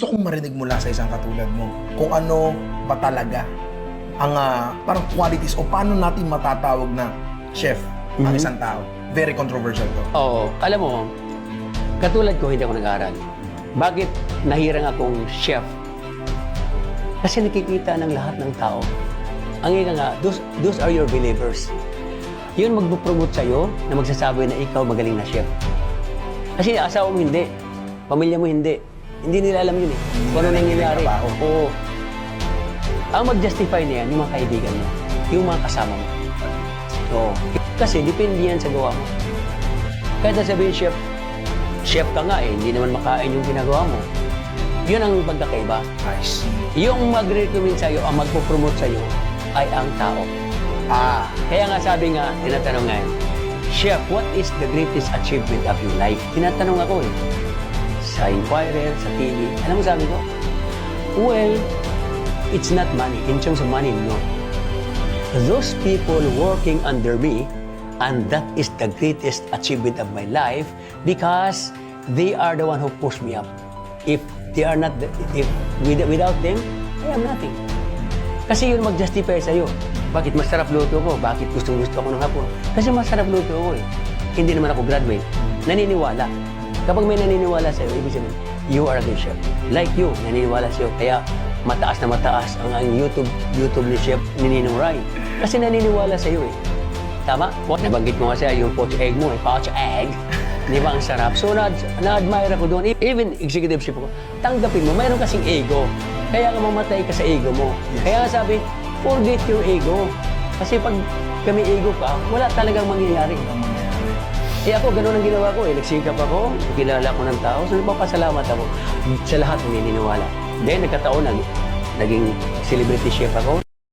Gusto kong marinig mula sa isang katulad mo kung ano ba talaga ang parang qualities o paano natin matatawag na chef ang isang tao. Very controversial to. Oo. Alam mo, katulad ko, hindi ako nag-aaral. Bakit nahirang akong chef? Kasi nakikita ng lahat ng tao. Ang ika nga, those are your believers. Yun magpo-promote sa'yo na magsasabi na ikaw magaling na chef. Kasi asawa mo hindi. Pamilya mo hindi. Hindi nila alam yun eh. Kung ano nangyayari. Oo. Ang mag-justify na yan, yung mga kaibigan mo. Yung mga kasama mo. Oo. Kasi depende yan sa gawa mo. Kahit sabihin, chef ka nga eh, hindi naman makain yung ginagawa mo. Yun ang pagkakaiba. I see. Yung mag-recommend sa'yo, ang magpo-promote sa'yo, ay ang tao. Kaya nga sabi nga, tinatanong nga yun, Chef, what is the greatest achievement of your life? Tinatanong ako eh. Sa Inquirer, sa TV. Alam mo sabi ko? Well, it's not money. In terms of money, no. Those people working under me, and that is the greatest achievement of my life because they are the one who pushed me up. If they are not, without them, I am nothing. Kasi yun mag-justify sa'yo. Bakit masarap luto ko? Bakit gustong-gusto ako ng hapon? Kasi masarap luto ko eh. Hindi naman ako graduate. Naniniwala. Kapag may naniniwala sa'yo, ibig sabihin, you are a good chef. Like you, naniniwala sa'yo. Kaya mataas na mataas ang YouTube ni Chef Ninong Rai. Kasi naniniwala sa'yo eh. Tama? Nabanggit mo kasi yung poached egg mo eh. Poached egg. Di ba ang sarap? So na-admire ako doon. Even executive chef ko, tanggapin mo, mayroon kasing ego. Kaya ka mamatay ka sa ego mo. Yes. Kaya sabi, forget your ego. Kasi pag kami ego ka, wala talagang mangyayari. Eh ako, ganun ang ginawa ko eh. Nagsikap ako, kilala ko ng tao, so nagpapasalamat ako sa lahat ng naniniwala. Then nagkataon, naging celebrity chef ako.